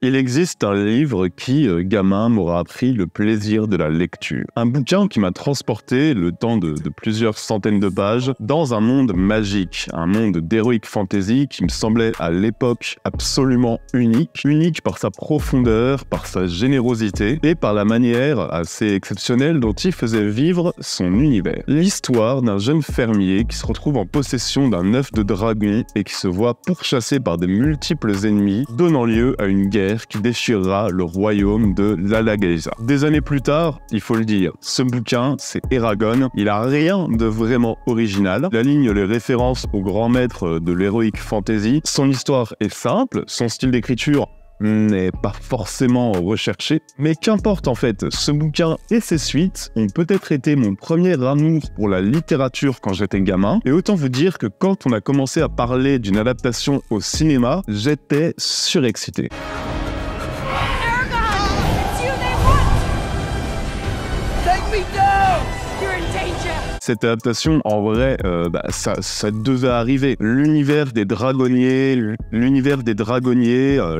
Il existe un livre qui, gamin, m'aura appris le plaisir de la lecture. Un bouquin qui m'a transporté, le temps de plusieurs centaines de pages, dans un monde magique, un monde d'heroic fantasy qui me semblait à l'époque absolument unique. Unique par sa profondeur, par sa générosité et par la manière assez exceptionnelle dont il faisait vivre son univers. L'histoire d'un jeune fermier qui se retrouve en possession d'un œuf de dragon et qui se voit pourchassé par des multiples ennemis, donnant lieu à une guerre qui déchirera le royaume de l'Alagaësa. Des années plus tard, il faut le dire, ce bouquin, c'est Eragon. Il a rien de vraiment original. Il aligne les références aux grands maîtres de l'heroic fantasy. Son histoire est simple, son style d'écriture n'est pas forcément recherché, mais qu'importe en fait, ce bouquin et ses suites ont peut-être été mon premier amour pour la littérature quand j'étais gamin, et autant vous dire que quand on a commencé à parler d'une adaptation au cinéma, j'étais surexcité. Cette adaptation, en vrai, ça devait arriver. L'univers des dragonniers,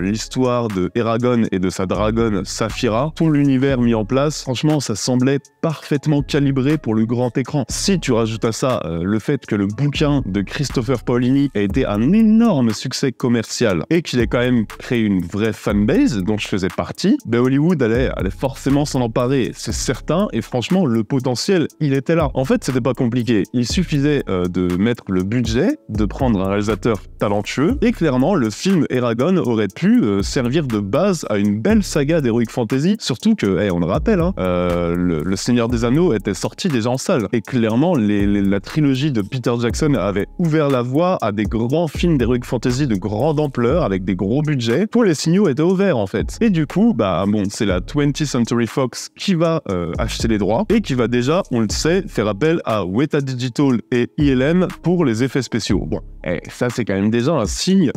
l'histoire de Eragon et de sa dragonne Saphira, tout l'univers mis en place, franchement, ça semblait parfaitement calibré pour le grand écran. Si tu rajoutes à ça le fait que le bouquin de Christopher Paolini a été un énorme succès commercial et qu'il ait quand même créé une vraie fanbase dont je faisais partie, Hollywood allait forcément s'en emparer, c'est certain, et franchement, le potentiel, il était là. En fait, c'était pas compliqué. Il suffisait de mettre le budget, de prendre un réalisateur talentueux, et clairement, le film Eragon aurait pu servir de base à une belle saga d'heroic fantasy, surtout que, on le rappelle, le Seigneur des Anneaux était sorti déjà en salle, et clairement, la trilogie de Peter Jackson avait ouvert la voie à des grands films d'heroic fantasy de grande ampleur, avec des gros budgets. Tous les signaux étaient ouverts, en fait. Et du coup, c'est la 20th Century Fox qui va acheter les droits, et qui va déjà, on le sait, faire appel à Weta Digital et ILM pour les effets spéciaux. Bon, ça c'est quand même déjà un signe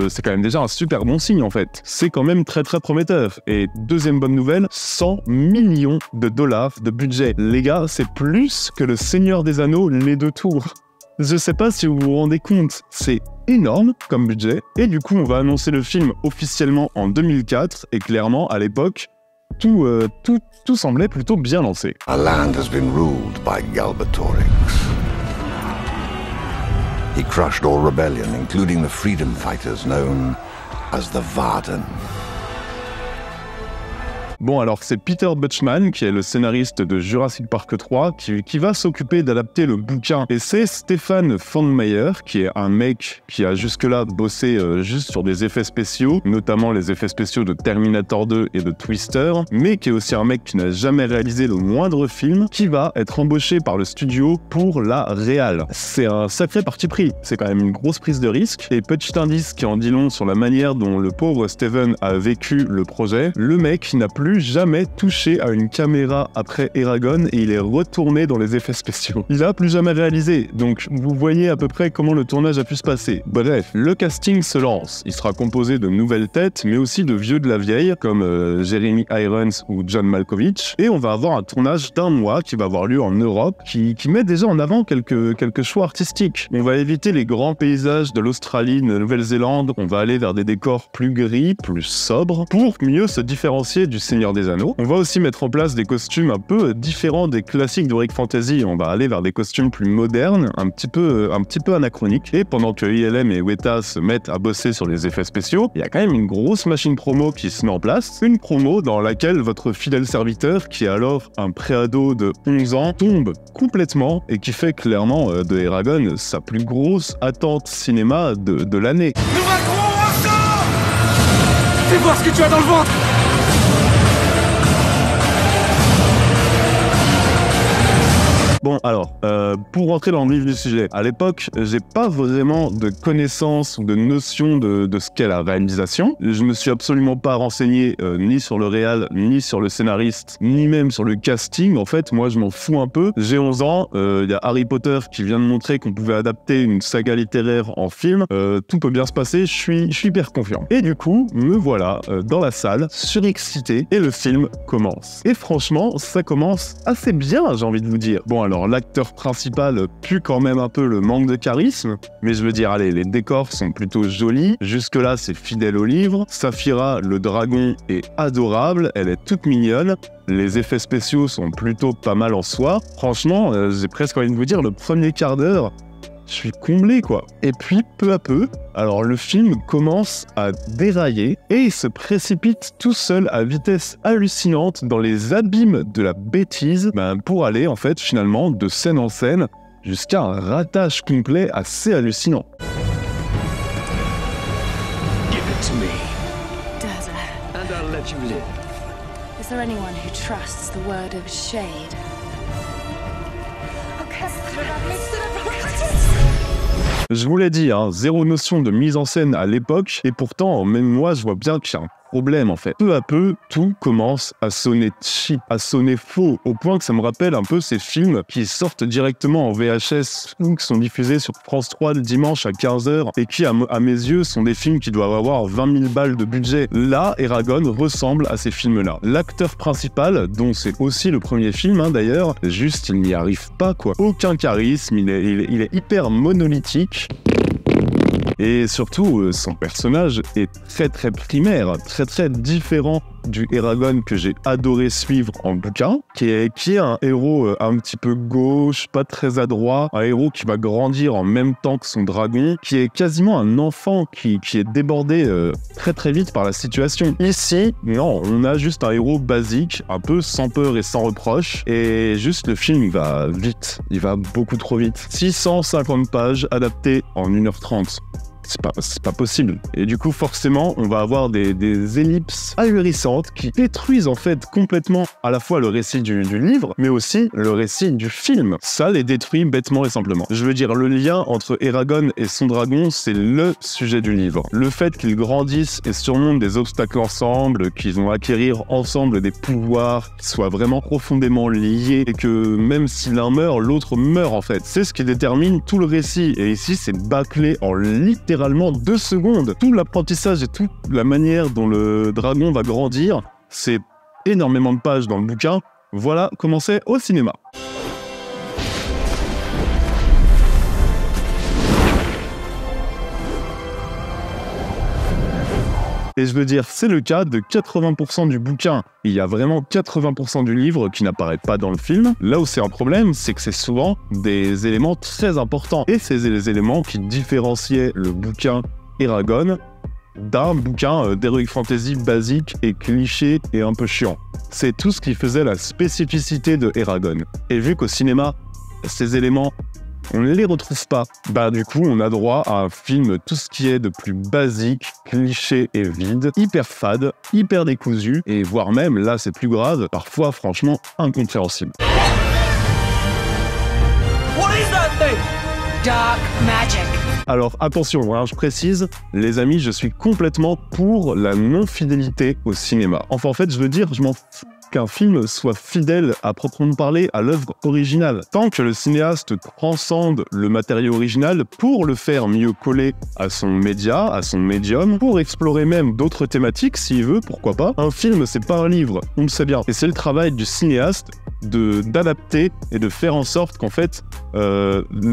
c'est quand même déjà un super bon signe en fait. C'est quand même très très prometteur. Et deuxième bonne nouvelle, 100 millions de dollars de budget. Les gars, c'est plus que le Seigneur des Anneaux, les deux tours. Je sais pas si vous vous rendez compte, c'est énorme comme budget. Et du coup, on va annoncer le film officiellement en 2004. Et clairement, à l'époque, tout semblait plutôt bien lancé. Our land has been ruled by Galbatorix. He crushed all rebellion, including the freedom fighters known as the Varden. Bon, alors c'est Peter Butchman, qui est le scénariste de Jurassic Park 3, qui va s'occuper d'adapter le bouquin. Et c'est Stefan Fondmeyer, qui est un mec qui a jusque-là bossé juste sur des effets spéciaux, notamment les effets spéciaux de Terminator 2 et de Twister, mais qui est aussi un mec qui n'a jamais réalisé le moindre film, qui va être embauché par le studio pour la réal. C'est un sacré parti pris, c'est quand même une grosse prise de risque, et petit indice qui en dit long sur la manière dont le pauvre Steven a vécu le projet, le mec n'a plus jamais touché à une caméra après Eragon et il est retourné dans les effets spéciaux. Il a plus jamais réalisé, donc vous voyez à peu près comment le tournage a pu se passer. Bref, le casting se lance. Il sera composé de nouvelles têtes, mais aussi de vieux de la vieille, comme Jeremy Irons ou John Malkovich, et on va avoir un tournage d'1 mois qui va avoir lieu en Europe, qui met déjà en avant quelques choix artistiques. On va éviter les grands paysages de l'Australie, de la Nouvelle-Zélande, on va aller vers des décors plus gris, plus sobres, pour mieux se différencier du Seigneur des Anneaux. On va aussi mettre en place des costumes un peu différents des classiques d'heroic fantasy. On va aller vers des costumes plus modernes, un petit peu anachroniques. Et pendant que ILM et Weta se mettent à bosser sur les effets spéciaux, il y a quand même une grosse machine promo qui se met en place. Une promo dans laquelle votre fidèle serviteur, qui est alors un préado de 11 ans, tombe complètement et qui fait clairement de Eragon sa plus grosse attente cinéma de l'année. Nous vaincrons ensemble! Fais voir ce que tu as dans le ventre! Bon, alors, pour rentrer dans le vif du sujet, à l'époque, j'ai pas vraiment de connaissances ou de notion de ce qu'est la réalisation. Je me suis absolument pas renseigné ni sur le réal, ni sur le scénariste, ni même sur le casting. En fait, moi, je m'en fous un peu. J'ai 11 ans, il y a Harry Potter qui vient de montrer qu'on pouvait adapter une saga littéraire en film. Tout peut bien se passer, je suis hyper confiant. Et du coup, me voilà dans la salle, surexcité, et le film commence. Et franchement, ça commence assez bien, j'ai envie de vous dire. Bon, alors, Alors l'acteur principal pue quand même un peu le manque de charisme, mais je veux dire, allez, les décors sont plutôt jolis, jusque-là c'est fidèle au livre. Saphira, le dragon, est adorable, elle est toute mignonne. Les effets spéciaux sont plutôt pas mal en soi. Franchement, j'ai presque envie de vous dire, le premier quart d'heure, je suis comblé quoi. Et puis peu à peu, alors le film commence à dérailler et il se précipite tout seul à vitesse hallucinante dans les abîmes de la bêtise pour aller en fait finalement de scène en scène jusqu'à un ratage complet assez hallucinant. Give it to me, Dada, and I'll let you live. is there anyone who trusts the word of Shade? Je vous l'ai dit, zéro notion de mise en scène à l'époque, et pourtant, même moi, je vois bien qu'il y a un problème en fait. Peu à peu, tout commence à sonner cheap, à sonner faux, au point que ça me rappelle un peu ces films qui sortent directement en VHS ou qui sont diffusés sur France 3 le dimanche à 15h, et qui, à mes yeux, sont des films qui doivent avoir 20 000 balles de budget. Là, Eragon ressemble à ces films-là. L'acteur principal, dont c'est aussi le premier film d'ailleurs, juste il n'y arrive pas quoi. Aucun charisme, il est hyper monolithique. Et surtout, son personnage est très primaire, très différent du Eragon que j'ai adoré suivre en bouquin, qui est un héros un petit peu gauche, pas très adroit, un héros qui va grandir en même temps que son dragon, qui est quasiment un enfant qui est débordé très vite par la situation. Ici, non, on a juste un héros basique, un peu sans peur et sans reproche, et juste le film va vite, il va beaucoup trop vite. 650 pages adaptées en 1h30. C'est pas possible. Et du coup, forcément, on va avoir des ellipses ahurissantes qui détruisent en fait complètement à la fois le récit du livre, mais aussi le récit du film. Ça les détruit bêtement et simplement. Je veux dire, le lien entre Eragon et son dragon, c'est le sujet du livre. Le fait qu'ils grandissent et surmontent des obstacles ensemble, qu'ils vont acquérir ensemble des pouvoirs, qu'ils soient vraiment profondément liés, et que même si l'un meurt, l'autre meurt en fait. C'est ce qui détermine tout le récit. Et ici, c'est bâclé en littéralement 2 secondes. Tout l'apprentissage et toute la manière dont le dragon va grandir, c'est énormément de pages dans le bouquin. Voilà comment c'est au cinéma. Et je veux dire, c'est le cas de 80% du bouquin. Il y a vraiment 80% du livre qui n'apparaît pas dans le film. Là où c'est un problème, c'est que c'est souvent des éléments très importants. Et c'est les éléments qui différenciaient le bouquin Eragon d'un bouquin d'heroic fantasy basique et cliché et un peu chiant. C'est tout ce qui faisait la spécificité de Eragon. Et vu qu'au cinéma, ces éléments, on ne les retrouve pas, du coup, on a droit à un film tout ce qui est de plus basique, cliché et vide, hyper fade, hyper décousu, et voire même, là c'est plus grave, parfois franchement incompréhensible. What is that thing? Dark magic. Alors attention, je précise, les amis, je suis complètement pour la non-fidélité au cinéma. Enfin, en fait, je veux dire, je m'en fous qu'un film soit fidèle à proprement parler à l'œuvre originale. Tant que le cinéaste transcende le matériau original pour le faire mieux coller à son média, à son médium, pour explorer même d'autres thématiques s'il veut, pourquoi pas. Un film, c'est pas un livre, on le sait bien. Et c'est le travail du cinéaste d'adapter et de faire en sorte qu'en fait,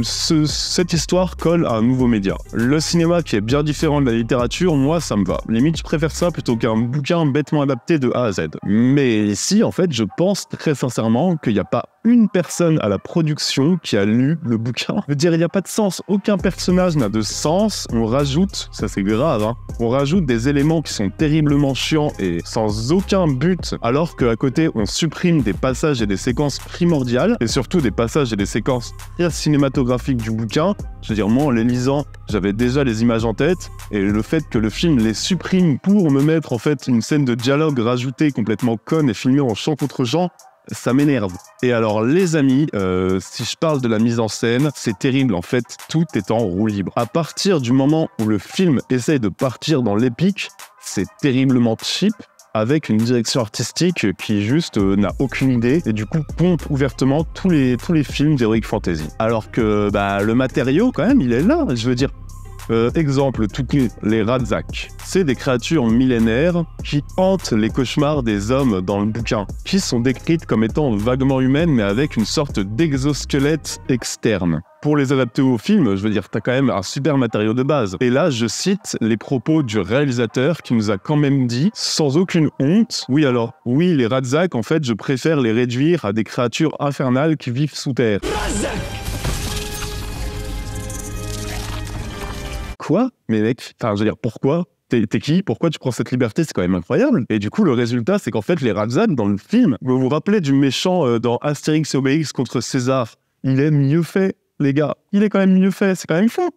cette histoire colle à un nouveau média. Le cinéma qui est bien différent de la littérature, moi, ça me va. Limite, je préfère ça plutôt qu'un bouquin bêtement adapté de A à Z. Mais ici, en fait, je pense très sincèrement qu'il n'y a pas une personne à la production qui a lu le bouquin. Je veux dire, il n'y a pas de sens. Aucun personnage n'a de sens. On rajoute, ça c'est grave, on rajoute des éléments qui sont terriblement chiants et sans aucun but, alors qu'à côté, on supprime des passages et des séquences primordiales, et surtout des passages et des séquences très cinématographiques du bouquin. Je veux dire, moi, en les lisant, j'avais déjà les images en tête, et le fait que le film les supprime pour me mettre en fait une scène de dialogue rajoutée complètement conne et filmée en chant contre chant, ça m'énerve. Et alors les amis, si je parle de la mise en scène, c'est terrible en fait, tout est en roue libre. À partir du moment où le film essaye de partir dans l'épique, c'est terriblement cheap, avec une direction artistique qui juste n'a aucune idée et du coup pompe ouvertement tous les films d'heroic fantasy. Alors que le matériau quand même, il est là, je veux dire. Exemple tout con, les Radzak. C'est des créatures millénaires qui hantent les cauchemars des hommes dans le bouquin, qui sont décrites comme étant vaguement humaines mais avec une sorte d'exosquelette externe. Pour les adapter au film, je veux dire, t'as quand même un super matériau de base. Et là, je cite les propos du réalisateur qui nous a quand même dit, sans aucune honte, oui, les Radzak, en fait, je préfère les réduire à des créatures infernales qui vivent sous terre. Quoi? Mais mec, enfin, je veux dire, pourquoi? T'es qui? Pourquoi tu prends cette liberté? C'est quand même incroyable. Et du coup, le résultat, c'est qu'en fait, les Radzak, dans le film, vous vous rappelez du méchant dans Astérix et Obélix contre César? Il est mieux fait. Les gars, il est quand même mieux fait, c'est quand même fou.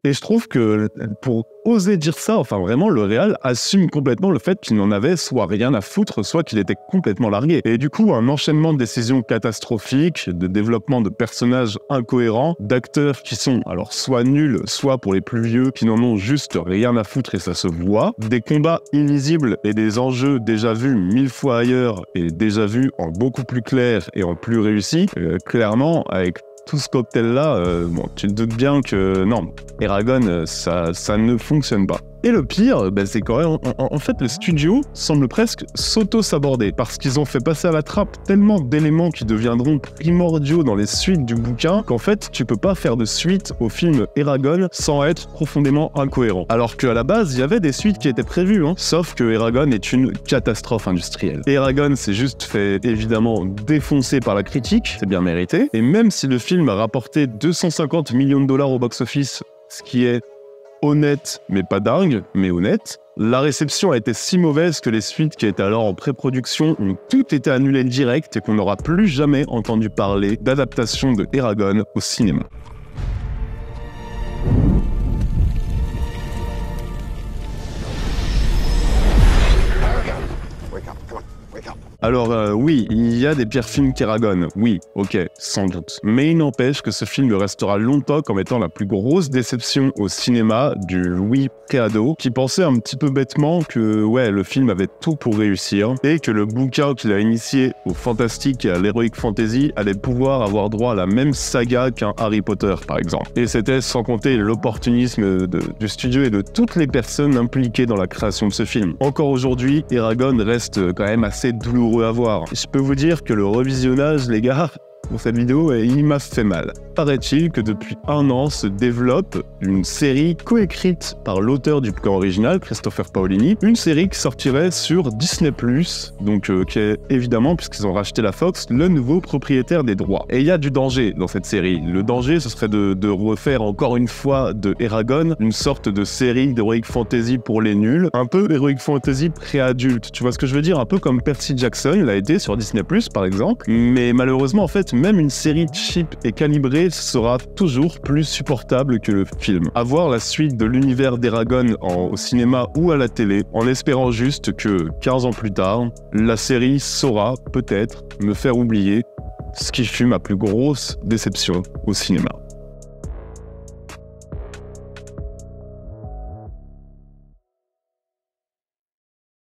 Et je trouve que pour oser dire ça, enfin vraiment, le réal assume complètement le fait qu'il n'en avait soit rien à foutre, soit qu'il était complètement largué. Et du coup, un enchaînement de décisions catastrophiques, de développement de personnages incohérents, d'acteurs qui sont alors soit nuls, soit pour les plus vieux, qui n'en ont juste rien à foutre et ça se voit, des combats illisibles et des enjeux déjà vus 1000 fois ailleurs et déjà vus en beaucoup plus clair et en plus réussi, clairement, avec tout ce cocktail-là, tu te doutes bien que non, Eragon, ça ne fonctionne pas. Et le pire, c'est quand même, en fait, le studio semble presque s'auto-saborder, parce qu'ils ont fait passer à la trappe tellement d'éléments qui deviendront primordiaux dans les suites du bouquin, qu'en fait, tu peux pas faire de suite au film Eragon sans être profondément incohérent. Alors qu'à la base, il y avait des suites qui étaient prévues, sauf que Eragon est une catastrophe industrielle. Eragon s'est juste fait, évidemment, défoncer par la critique, c'est bien mérité, et même si le film a rapporté 250 millions de dollars au box-office, ce qui est honnête, mais pas dingue, mais honnête, la réception a été si mauvaise que les suites qui étaient alors en pré-production ont toutes été annulées direct et qu'on n'aura plus jamais entendu parler d'adaptation de Eragon au cinéma. Alors oui, il y a des pires films qu'Eragon, oui, ok, sans doute. Mais il n'empêche que ce film restera longtemps comme étant la plus grosse déception au cinéma du Louis préado, qui pensait un petit peu bêtement que ouais, le film avait tout pour réussir, et que le bouquin qu'il a initié au fantastique et à l'heroic fantasy allait pouvoir avoir droit à la même saga qu'un Harry Potter par exemple. Et c'était sans compter l'opportunisme du studio et de toutes les personnes impliquées dans la création de ce film. Encore aujourd'hui, Eragon reste quand même assez douloureux à voir. Je peux vous dire que le revisionnage, les gars, pour cette vidéo, il m'a fait mal. Paraît-il que depuis 1 an se développe une série coécrite par l'auteur du bouquin original, Christopher Paolini, une série qui sortirait sur Disney+, donc qui est évidemment, puisqu'ils ont racheté la Fox, le nouveau propriétaire des droits. Et il y a du danger dans cette série. Le danger, ce serait de refaire encore une fois de Eragon, une sorte de série d'heroic fantasy pour les nuls, un peu heroic fantasy pré-adulte, tu vois ce que je veux dire? Un peu comme Percy Jackson l'a été sur Disney+, par exemple, mais malheureusement, en fait, même une série cheap et calibrée sera toujours plus supportable que le film. À voir la suite de l'univers d'Eragon au cinéma ou à la télé, en espérant juste que, 15 ans plus tard, la série saura, peut-être, me faire oublier ce qui fut ma plus grosse déception au cinéma.